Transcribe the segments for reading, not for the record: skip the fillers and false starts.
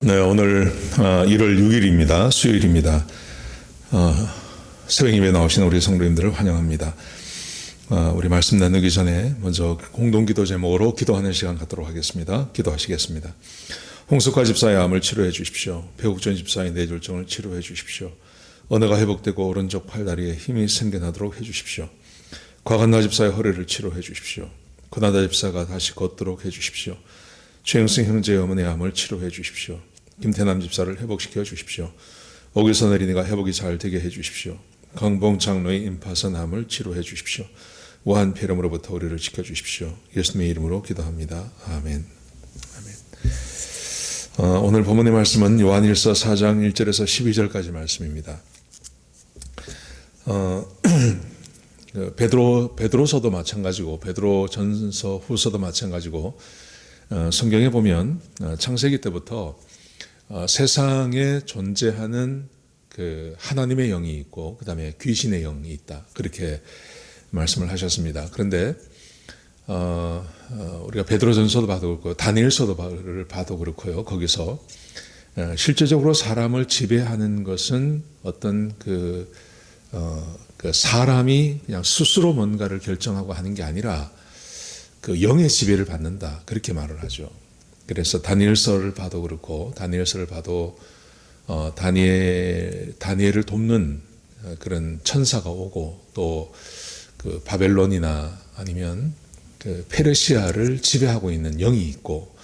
네, 오늘 1월 6일입니다. 수요일입니다. 새벽 예배 나오신 우리 성도님들을 환영합니다. 우리 말씀 나누기 전에 먼저 공동기도 제목으로 기도하는 시간 갖도록 하겠습니다. 기도하시겠습니다. 홍석화 집사의 암을 치료해 주십시오. 배국전 집사의 뇌졸중을 치료해 주십시오. 언어가 회복되고 오른쪽 팔다리에 힘이 생겨나도록 해주십시오. 곽한나 집사의 허리를 치료해 주십시오. 고나다 집사가 다시 걷도록 해주십시오. 최영승 형제의 어머니의 암을 치료해 주십시오. 김태남 집사를 회복시켜 주십시오. 오길선 어린이가 회복이 잘 되게 해 주십시오. 강봉 장로의 임파선 암을 치료해 주십시오. 우한 폐렴으로부터 우리를 지켜 주십시오. 예수님의 이름으로 기도합니다. 아멘. 아멘. 오늘 본문의 말씀은 요한일서 4장 1절에서 12절까지 말씀입니다. 베드로서도 마찬가지고 베드로전서 후서도 마찬가지고 성경에 보면 창세기 때부터 세상에 존재하는 그 하나님의 영이 있고 그 다음에 귀신의 영이 있다, 그렇게 말씀을 하셨습니다. 그런데 우리가 베드로전서도 봐도 그렇고 다니엘서도 봐도 그렇고요. 거기서 실제적으로 사람을 지배하는 것은 어떤 그 사람이 그냥 스스로 뭔가를 결정하고 하는 게 아니라 그 영의 지배를 받는다, 그렇게 말을 하죠. 그래서 다니엘서를 봐도 그렇고 다니엘서를 봐도 다니엘을 돕는 그런 천사가 오고 또 그 바벨론이나 아니면 그 페르시아를 지배하고 있는 영이 있고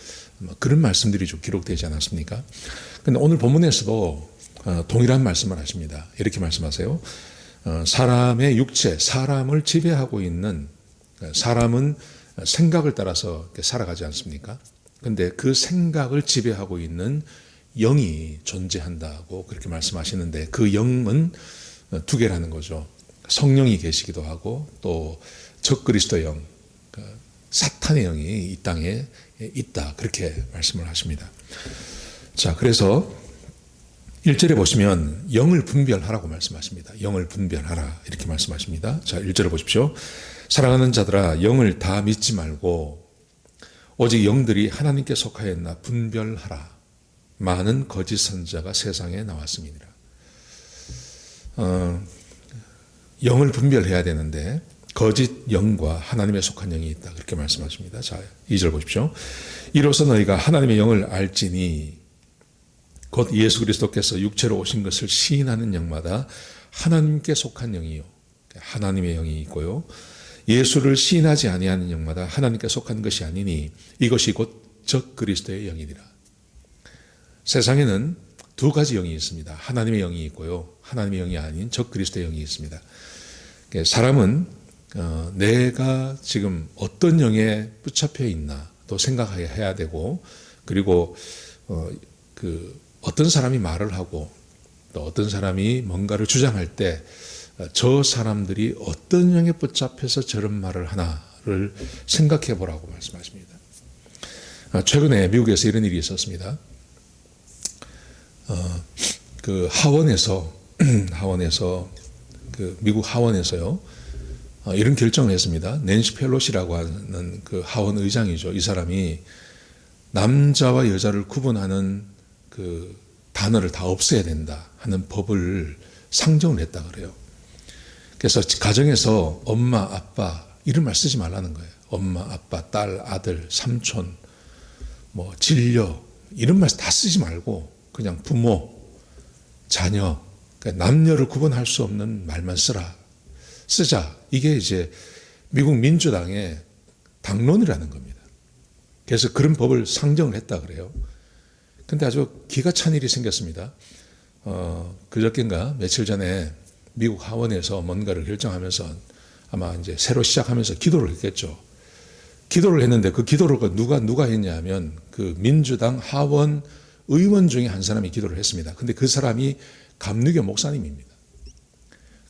그런 말씀들이 좀 기록되지 않았습니까? 그런데 오늘 본문에서도 동일한 말씀을 하십니다. 이렇게 말씀하세요. 사람의 육체, 사람을 지배하고 있는, 사람은 생각을 따라서 살아가지 않습니까? 그런데 그 생각을 지배하고 있는 영이 존재한다고 그렇게 말씀하시는데, 그 영은 두 개라는 거죠. 성령이 계시기도 하고 또 적그리스도 영, 사탄의 영이 이 땅에 있다, 그렇게 말씀을 하십니다. 자, 그래서 1절에 보시면 영을 분별하라고 말씀하십니다. 영을 분별하라, 이렇게 말씀하십니다. 자, 1절에 보십시오. 사랑하는 자들아, 영을 다 믿지 말고 오직 영들이 하나님께 속하였나 분별하라. 많은 거짓 선지자가 세상에 나왔음이니라. 영을 분별해야 되는데 거짓 영과 하나님에 속한 영이 있다, 그렇게 말씀하십니다. 자, 2절 보십시오. 이로써 너희가 하나님의 영을 알지니 곧 예수 그리스도께서 육체로 오신 것을 시인하는 영마다 하나님께 속한 영이요, 하나님의 영이 있고요, 예수를 시인하지 아니하는 영마다 하나님께 속한 것이 아니니 이것이 곧 적그리스도의 영이니라. 세상에는 두 가지 영이 있습니다. 하나님의 영이 있고요, 하나님의 영이 아닌 적그리스도의 영이 있습니다. 사람은 내가 지금 어떤 영에 붙잡혀 있나 또 생각해야 되고, 그리고 어떤 사람이 말을 하고 또 어떤 사람이 뭔가를 주장할 때 저 사람들이 어떤 영에 붙잡혀서 저런 말을 하나를 생각해 보라고 말씀하십니다. 최근에 미국에서 이런 일이 있었습니다. 그 하원에서 그 미국 하원에서요, 이런 결정을 했습니다. 낸시 펠로시라고 하는 그 하원 의장이죠. 이 사람이 남자와 여자를 구분하는 그 단어를 다 없애야 된다 하는 법을 상정을 했다 그래요. 그래서 가정에서 엄마, 아빠 이런 말 쓰지 말라는 거예요. 엄마, 아빠, 딸, 아들, 삼촌, 뭐 진료 이런 말 다 쓰지 말고 그냥 부모, 자녀, 그러니까 남녀를 구분할 수 없는 말만 쓰자. 이게 이제 미국 민주당의 당론이라는 겁니다. 그래서 그런 법을 상정을 했다 그래요. 근데 아주 기가 찬 일이 생겼습니다. 그저께인가 며칠 전에 미국 하원에서 뭔가를 결정하면서 아마 이제 새로 시작하면서 기도를 했겠죠. 기도를 했는데 그 기도를 누가 했냐면 그 민주당 하원 의원 중에 한 사람이 기도를 했습니다. 근데 그 사람이 감리교 목사님입니다.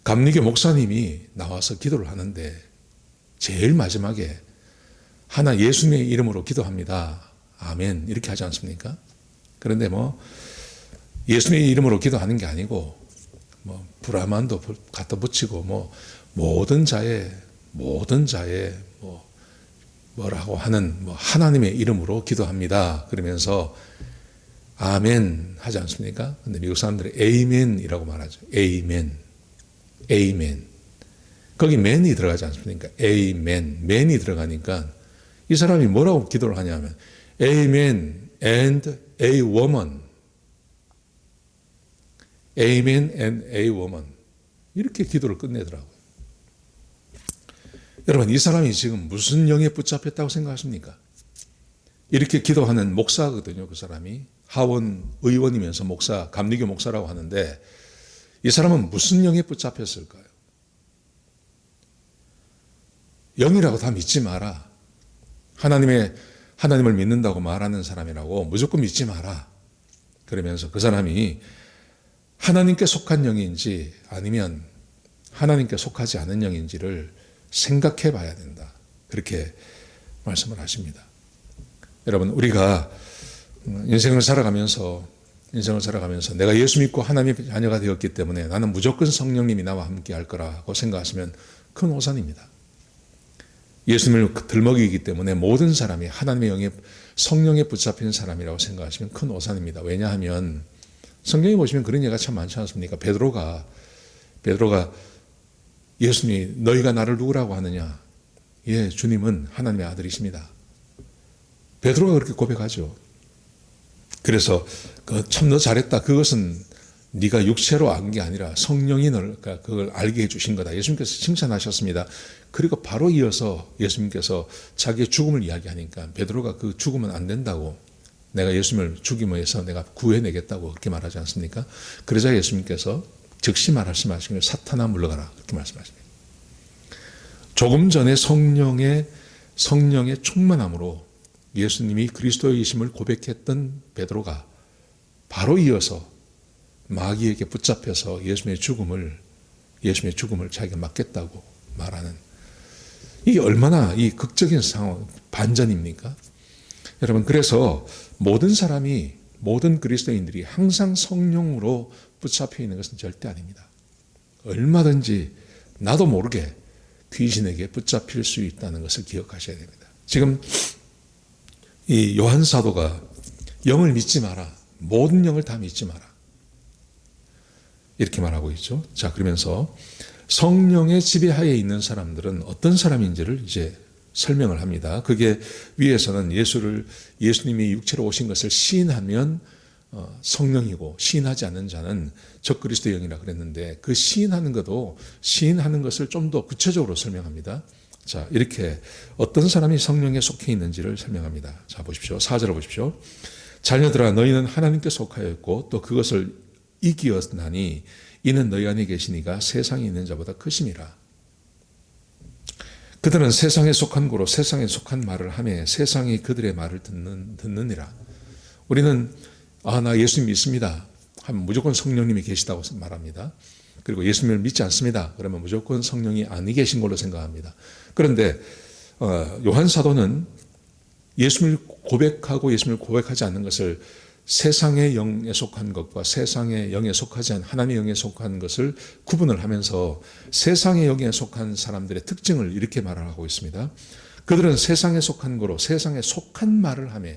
감리교 목사님이 나와서 기도를 하는데 제일 마지막에 하나 예수님의 이름으로 기도합니다. 아멘. 이렇게 하지 않습니까? 그런데 뭐 예수님의 이름으로 기도하는 게 아니고 뭐 브라만도 갖다 붙이고 뭐 모든 자의 뭐라고 하는 뭐 하나님의 이름으로 기도합니다. 그러면서 아멘 하지 않습니까? 근데 미국 사람들은 에이멘이라고 말하죠. 에이멘. 에이멘. 거기 맨이 들어가지 않습니까? 에이멘. 맨이 들어가니까 이 사람이 뭐라고 기도를 하냐면 Amen and a woman. Amen and a woman. 이렇게 기도를 끝내더라고요. 여러분, 이 사람이 지금 무슨 영에 붙잡혔다고 생각하십니까? 이렇게 기도하는 목사거든요, 그 사람이. 하원 의원이면서 목사, 감리교 목사라고 하는데 이 사람은 무슨 영에 붙잡혔을까요? 영이라고 다 믿지 마라. 하나님을 믿는다고 말하는 사람이라고 무조건 믿지 마라. 그러면서 그 사람이 하나님께 속한 영인지 아니면 하나님께 속하지 않은 영인지를 생각해 봐야 된다. 그렇게 말씀을 하십니다. 여러분, 우리가 인생을 살아가면서 내가 예수 믿고 하나님의 자녀가 되었기 때문에 나는 무조건 성령님이 나와 함께 할 거라고 생각하시면 큰 오산입니다. 예수님을 들먹이기 때문에 모든 사람이 하나님의 영에 성령에 붙잡힌 사람이라고 생각하시면 큰 오산입니다. 왜냐하면 성경에 보시면 그런 예가 참 많지 않습니까? 베드로가 예수님이 너희가 나를 누구라고 하느냐? 예, 주님은 하나님의 아들이십니다. 베드로가 그렇게 고백하죠. 그래서 참 너 잘했다. 그것은 네가 육체로 안 게 아니라 성령이 그걸 알게 해주신 거다. 예수님께서 칭찬하셨습니다. 그리고 바로 이어서 예수님께서 자기의 죽음을 이야기하니까 베드로가 그 죽으면 안 된다고, 내가 예수님을 죽임에서 내가 구해내겠다고 그렇게 말하지 않습니까? 그러자 예수님께서 즉시 말씀하신 걸 사탄아 물러가라 그렇게 말씀하십니다. 조금 전에 성령의 충만함으로 예수님이 그리스도이심을 고백했던 베드로가 바로 이어서 마귀에게 붙잡혀서 예수님의 죽음을 자기가 맡겠다고 말하는, 이게 얼마나 이 극적인 상황, 반전입니까? 여러분, 그래서 모든 그리스도인들이 항상 성령으로 붙잡혀 있는 것은 절대 아닙니다. 얼마든지 나도 모르게 귀신에게 붙잡힐 수 있다는 것을 기억하셔야 됩니다. 지금 이 요한 사도가 영을 믿지 마라. 모든 영을 다 믿지 마라. 이렇게 말하고 있죠. 자, 그러면서 성령의 지배하에 있는 사람들은 어떤 사람인지를 이제 설명을 합니다. 그게 위에서는 예수님이 육체로 오신 것을 시인하면 성령이고 시인하지 않는 자는 적그리스도의 영이라 그랬는데 그 시인하는 것을 좀 더 구체적으로 설명합니다. 자, 이렇게 어떤 사람이 성령에 속해 있는지를 설명합니다. 자, 보십시오. 4절을 보십시오. 자녀들아, 너희는 하나님께 속하였고 또 그것을 이기었나니 이는 너희 안에 계시니가 세상에 있는 자보다 크심이라. 그들은 세상에 속한 고로 세상에 속한 말을 하며 세상이 그들의 말을 듣느니라. 우리는 나 예수님 믿습니다 하면 무조건 성령님이 계시다고 말합니다. 그리고 예수님을 믿지 않습니다 그러면 무조건 성령이 아니 계신 걸로 생각합니다. 그런데 요한 사도는 예수님을 고백하고 예수님을 고백하지 않는 것을 세상의 영에 속한 것과 세상의 영에 속하지 않은 하나님의 영에 속한 것을 구분을 하면서 세상의 영에 속한 사람들의 특징을 이렇게 말을 하고 있습니다. 그들은 세상에 속한 거로 세상에 속한 말을 하며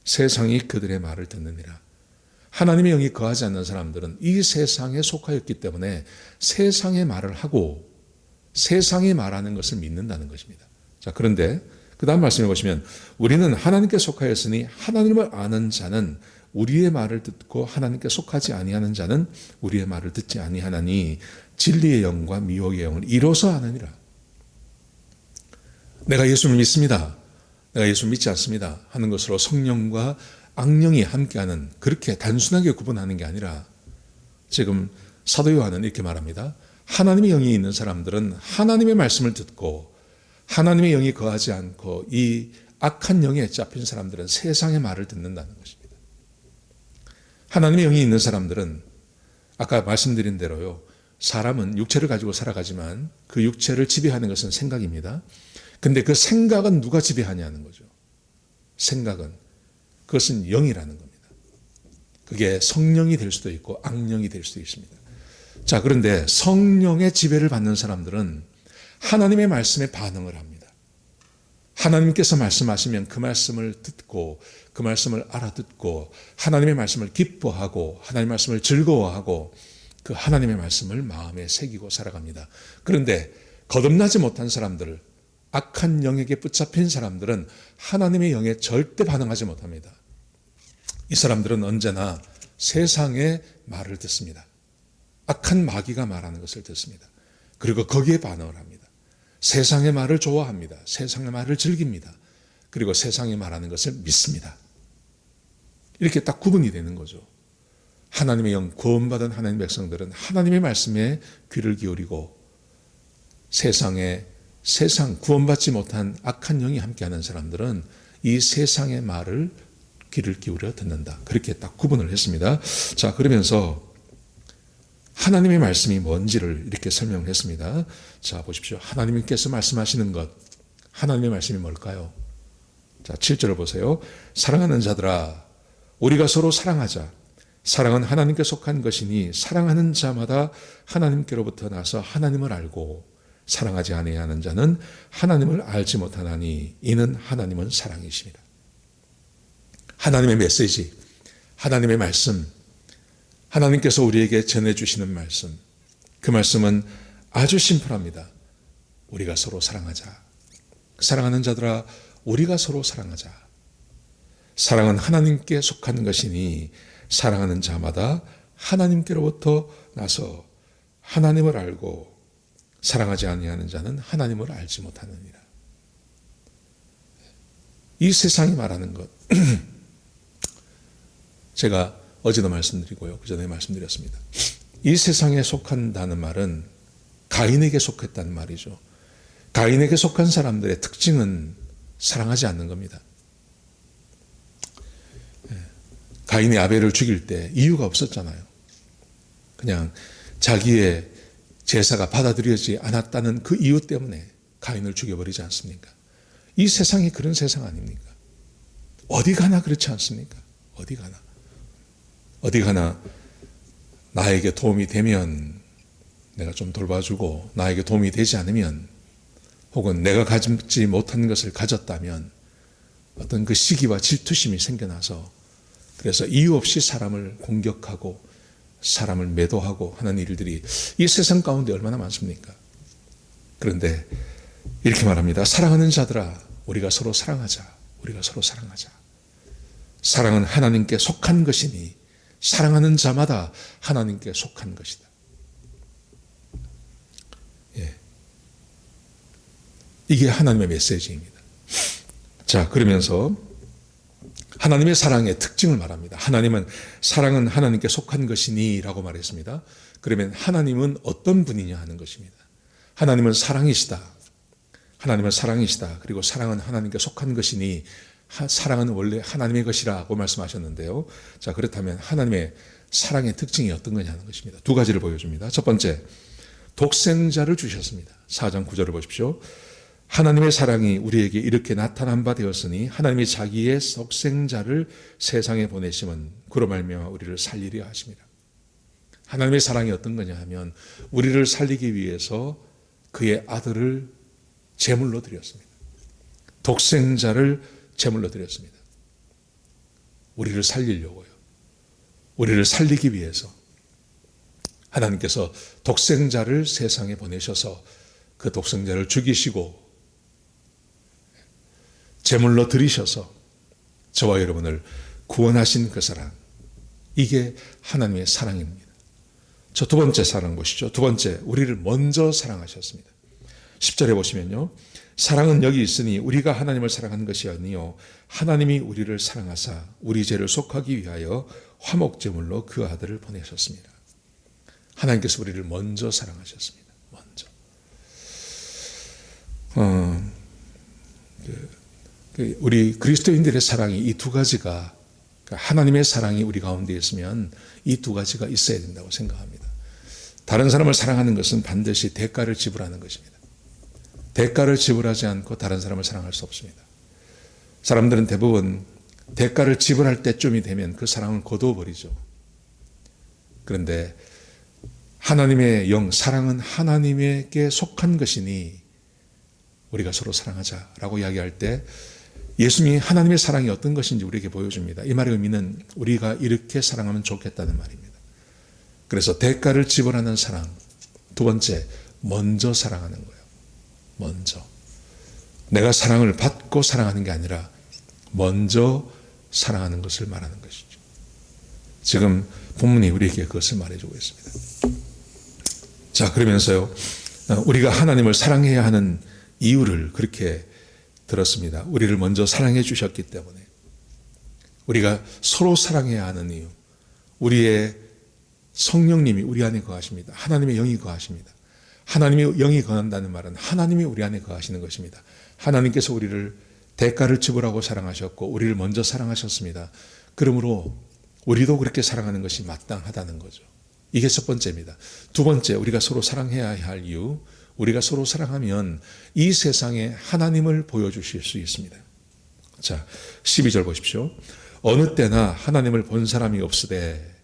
세상이 그들의 말을 듣느니라. 하나님의 영이 거하지 않는 사람들은 이 세상에 속하였기 때문에 세상의 말을 하고 세상이 말하는 것을 믿는다는 것입니다. 자, 그런데 그 다음 말씀해 보시면 우리는 하나님께 속하였으니 하나님을 아는 자는 우리의 말을 듣고 하나님께 속하지 아니하는 자는 우리의 말을 듣지 아니하나니 진리의 영과 미혹의 영을 이로써 아느니라. 내가 예수를 믿습니다, 내가 예수를 믿지 않습니다 하는 것으로 성령과 악령이 함께하는, 그렇게 단순하게 구분하는 게 아니라 지금 사도 요한은 이렇게 말합니다. 하나님의 영이 있는 사람들은 하나님의 말씀을 듣고 하나님의 영이 거하지 않고 이 악한 영에 잡힌 사람들은 세상의 말을 듣는다는 것입니다. 하나님의 영이 있는 사람들은 아까 말씀드린 대로요, 사람은 육체를 가지고 살아가지만 그 육체를 지배하는 것은 생각입니다. 근데 그 생각은 누가 지배하냐는 거죠. 생각은, 그것은 영이라는 겁니다. 그게 성령이 될 수도 있고 악령이 될 수도 있습니다. 자, 그런데 성령의 지배를 받는 사람들은 하나님의 말씀에 반응을 합니다. 하나님께서 말씀하시면 그 말씀을 듣고 그 말씀을 알아듣고 하나님의 말씀을 기뻐하고 하나님의 말씀을 즐거워하고 그 하나님의 말씀을 마음에 새기고 살아갑니다. 그런데 거듭나지 못한 사람들, 악한 영에게 붙잡힌 사람들은 하나님의 영에 절대 반응하지 못합니다. 이 사람들은 언제나 세상의 말을 듣습니다. 악한 마귀가 말하는 것을 듣습니다. 그리고 거기에 반응을 합니다. 세상의 말을 좋아합니다. 세상의 말을 즐깁니다. 그리고 세상이 말하는 것을 믿습니다. 이렇게 딱 구분이 되는 거죠. 하나님의 영, 구원받은 하나님 백성들은 하나님의 말씀에 귀를 기울이고 세상 구원받지 못한 악한 영이 함께하는 사람들은 이 세상의 말을 귀를 기울여 듣는다. 그렇게 딱 구분을 했습니다. 자, 그러면서 하나님의 말씀이 뭔지를 이렇게 설명을 했습니다. 자, 보십시오. 하나님께서 말씀하시는 것, 하나님의 말씀이 뭘까요? 자, 7절을 보세요. 사랑하는 자들아, 우리가 서로 사랑하자. 사랑은 하나님께 속한 것이니 사랑하는 자마다 하나님께로부터 나서 하나님을 알고 사랑하지 아니하는 자는 하나님을 알지 못하나니 이는 하나님은 사랑이십니다. 하나님의 메시지, 하나님의 말씀, 하나님께서 우리에게 전해주시는 말씀, 그 말씀은 아주 심플합니다. 우리가 서로 사랑하자. 사랑하는 자들아, 우리가 서로 사랑하자. 사랑은 하나님께 속한 것이니 사랑하는 자마다 하나님께로부터 나서 하나님을 알고 사랑하지 아니하는 자는 하나님을 알지 못하느니라. 이 세상이 말하는 것, 제가 어제도 말씀드리고요, 그 전에 말씀드렸습니다. 이 세상에 속한다는 말은 가인에게 속했다는 말이죠. 가인에게 속한 사람들의 특징은 사랑하지 않는 겁니다. 가인이 아벨을 죽일 때 이유가 없었잖아요. 그냥 자기의 제사가 받아들여지지 않았다는 그 이유 때문에 가인을 죽여버리지 않습니까? 이 세상이 그런 세상 아닙니까? 어디 가나 그렇지 않습니까? 어디 가나 나에게 도움이 되면 내가 좀 돌봐주고 나에게 도움이 되지 않으면 혹은 내가 가지지 못한 것을 가졌다면 어떤 그 시기와 질투심이 생겨나서 그래서 이유 없이 사람을 공격하고 사람을 매도하고 하는 일들이 이 세상 가운데 얼마나 많습니까? 그런데 이렇게 말합니다. 사랑하는 자들아, 우리가 서로 사랑하자. 우리가 서로 사랑하자. 사랑은 하나님께 속한 것이니 사랑하는 자마다 하나님께 속한 것이다. 예. 이게 하나님의 메시지입니다. 자, 그러면서 하나님의 사랑의 특징을 말합니다. 사랑은 하나님께 속한 것이니 라고 말했습니다. 그러면 하나님은 어떤 분이냐 하는 것입니다. 하나님은 사랑이시다. 하나님은 사랑이시다. 그리고 사랑은 하나님께 속한 것이니 사랑은 원래 하나님의 것이라고 말씀하셨는데요. 자, 그렇다면 하나님의 사랑의 특징이 어떤 거냐는 것입니다. 두 가지를 보여줍니다. 첫 번째, 독생자를 주셨습니다. 4장 9절을 보십시오. 하나님의 사랑이 우리에게 이렇게 나타난 바 되었으니 하나님이 자기의 독생자를 세상에 보내심은 그로 말미암아 우리를 살리려 하심이라. 하나님의 사랑이 어떤 거냐 하면 우리를 살리기 위해서 그의 아들을 제물로 드렸습니다. 독생자를 제물로 드렸습니다. 우리를 살리려고요. 우리를 살리기 위해서 하나님께서 독생자를 세상에 보내셔서 그 독생자를 죽이시고 제물로 드리셔서 저와 여러분을 구원하신 그 사랑, 이게 하나님의 사랑입니다. 저 두 번째 사랑 보시죠. 두 번째, 우리를 먼저 사랑하셨습니다. 10절에 보시면요, 사랑은 여기 있으니 우리가 하나님을 사랑한 것이 아니요 하나님이 우리를 사랑하사 우리 죄를 속하기 위하여 화목제물로 그 아들을 보내셨습니다. 하나님께서 우리를 먼저 사랑하셨습니다. 먼저. 우리 그리스도인들의 사랑이 이 두 가지가, 하나님의 사랑이 우리 가운데 있으면 이 두 가지가 있어야 된다고 생각합니다. 다른 사람을 사랑하는 것은 반드시 대가를 지불하는 것입니다. 대가를 지불하지 않고 다른 사람을 사랑할 수 없습니다. 사람들은 대부분 대가를 지불할 때쯤이 되면 그 사랑을 거두어버리죠. 그런데 하나님의 영, 사랑은 하나님에게 속한 것이니 우리가 서로 사랑하자라고 이야기할 때 예수님이 하나님의 사랑이 어떤 것인지 우리에게 보여줍니다. 이 말의 의미는 우리가 이렇게 사랑하면 좋겠다는 말입니다. 그래서 대가를 지불하는 사랑. 두 번째, 먼저 사랑하는 거예요. 먼저. 내가 사랑을 받고 사랑하는 게 아니라 먼저 사랑하는 것을 말하는 것이죠. 지금 본문이 우리에게 그것을 말해주고 있습니다. 자, 그러면서요, 우리가 하나님을 사랑해야 하는 이유를 그렇게 들었습니다. 우리를 먼저 사랑해 주셨기 때문에. 우리가 서로 사랑해야 하는 이유. 우리의 성령님이 우리 안에 거하십니다. 하나님의 영이 거하십니다. 하나님의 영이 거한다는 말은 하나님이 우리 안에 거하시는 것입니다. 하나님께서 우리를 대가를 지불하고 사랑하셨고 우리를 먼저 사랑하셨습니다. 그러므로 우리도 그렇게 사랑하는 것이 마땅하다는 거죠. 이게 첫 번째입니다. 두 번째, 우리가 서로 사랑해야 할 이유. 우리가 서로 사랑하면 이 세상에 하나님을 보여주실 수 있습니다. 자, 12절 보십시오. 어느 때나 하나님을 본 사람이 없으되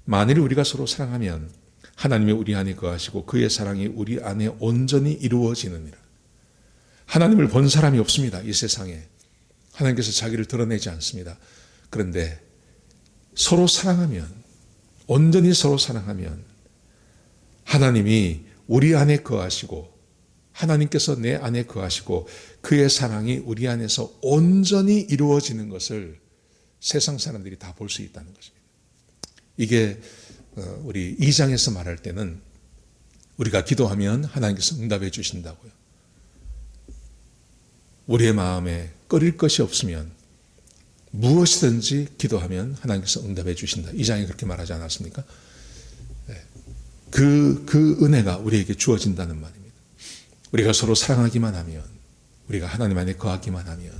만일 우리가 서로 사랑하면 하나님이 우리 안에 거하시고 그의 사랑이 우리 안에 온전히 이루어지느니라. 하나님을 본 사람이 없습니다. 이 세상에. 하나님께서 자기를 드러내지 않습니다. 그런데 서로 사랑하면, 온전히 서로 사랑하면 하나님이 우리 안에 거하시고 하나님께서 내 안에 거하시고 그의 사랑이 우리 안에서 온전히 이루어지는 것을 세상 사람들이 다 볼 수 있다는 것입니다. 이게 우리 2장에서 말할 때는 우리가 기도하면 하나님께서 응답해 주신다고요. 우리의 마음에 끓일 것이 없으면 무엇이든지 기도하면 하나님께서 응답해 주신다. 2장에 그렇게 말하지 않았습니까? 그 은혜가 우리에게 주어진다는 말입니다. 우리가 서로 사랑하기만 하면, 우리가 하나님 안에 거하기만 하면,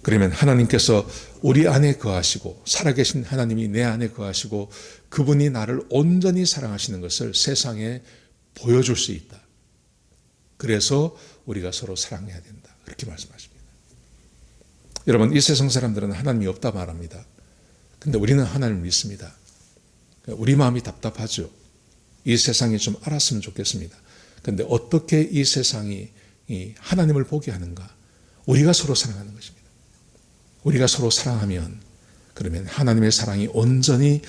그러면 하나님께서 우리 안에 거하시고 살아계신 하나님이 내 안에 거하시고 그분이 나를 온전히 사랑하시는 것을 세상에 보여줄 수 있다. 그래서 우리가 서로 사랑해야 된다. 그렇게 말씀하십니다. 여러분, 이 세상 사람들은 하나님이 없다 말합니다. 근데 우리는 하나님을 믿습니다. 우리 마음이 답답하죠. 이 세상이 좀 알았으면 좋겠습니다. 그런데 어떻게 이 세상이 하나님을 보게 하는가? 우리가 서로 사랑하는 것입니다. 우리가 서로 사랑하면 그러면 하나님의 사랑이 온전히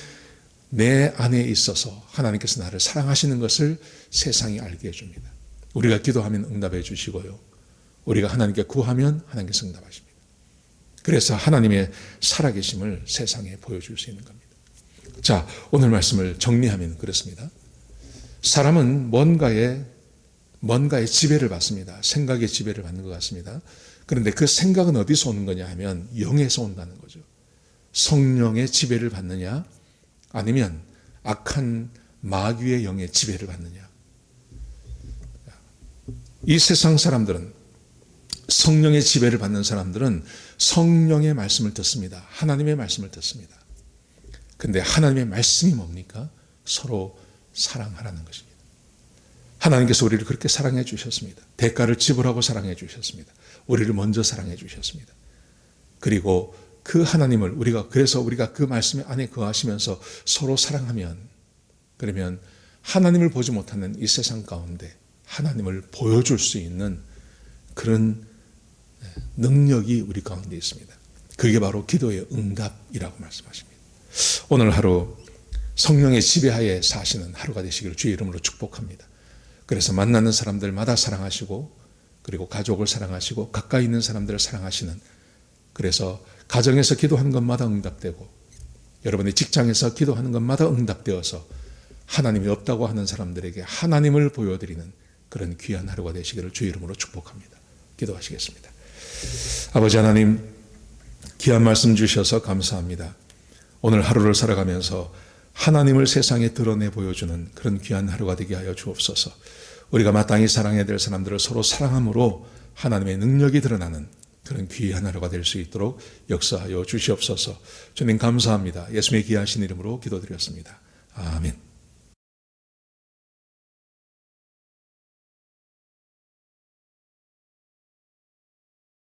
내 안에 있어서 하나님께서 나를 사랑하시는 것을 세상이 알게 해줍니다. 우리가 기도하면 응답해 주시고요. 우리가 하나님께 구하면 하나님께서 응답하십니다. 그래서 하나님의 살아계심을 세상에 보여줄 수 있는 겁니다. 자, 오늘 말씀을 정리하면 그렇습니다. 사람은 뭔가의 지배를 받습니다. 생각의 지배를 받는 것 같습니다. 그런데 그 생각은 어디서 오는 거냐 하면 영에서 온다는 거죠. 성령의 지배를 받느냐 아니면 악한 마귀의 영의 지배를 받느냐. 이 세상 사람들은, 성령의 지배를 받는 사람들은 성령의 말씀을 듣습니다. 하나님의 말씀을 듣습니다. 그런데 하나님의 말씀이 뭡니까? 서로 사랑하라는 것입니다. 하나님께서 우리를 그렇게 사랑해 주셨습니다. 대가를 지불하고 사랑해 주셨습니다. 우리를 먼저 사랑해 주셨습니다. 그리고 그 하나님을 그래서 우리가 그 말씀 안에 거하시면서 서로 사랑하면, 그러면 하나님을 보지 못하는 이 세상 가운데 하나님을 보여줄 수 있는 그런 능력이 우리 가운데 있습니다. 그게 바로 기도의 응답이라고 말씀하십니다. 오늘 하루 성령의 지배하에 사시는 하루가 되시기를 주의 이름으로 축복합니다. 그래서 만나는 사람들마다 사랑하시고, 그리고 가족을 사랑하시고, 가까이 있는 사람들을 사랑하시는, 그래서 가정에서 기도하는 것마다 응답되고 여러분의 직장에서 기도하는 것마다 응답되어서 하나님이 없다고 하는 사람들에게 하나님을 보여드리는 그런 귀한 하루가 되시기를 주의 이름으로 축복합니다. 기도하시겠습니다. 아버지 하나님, 귀한 말씀 주셔서 감사합니다. 오늘 하루를 살아가면서 하나님을 세상에 드러내 보여주는 그런 귀한 하루가 되게 하여 주옵소서. 우리가 마땅히 사랑해야 될 사람들을 서로 사랑함으로 하나님의 능력이 드러나는 그런 귀한 하루가 될 수 있도록 역사하여 주시옵소서. 주님 감사합니다. 예수님의 귀하신 이름으로 기도드렸습니다. 아멘.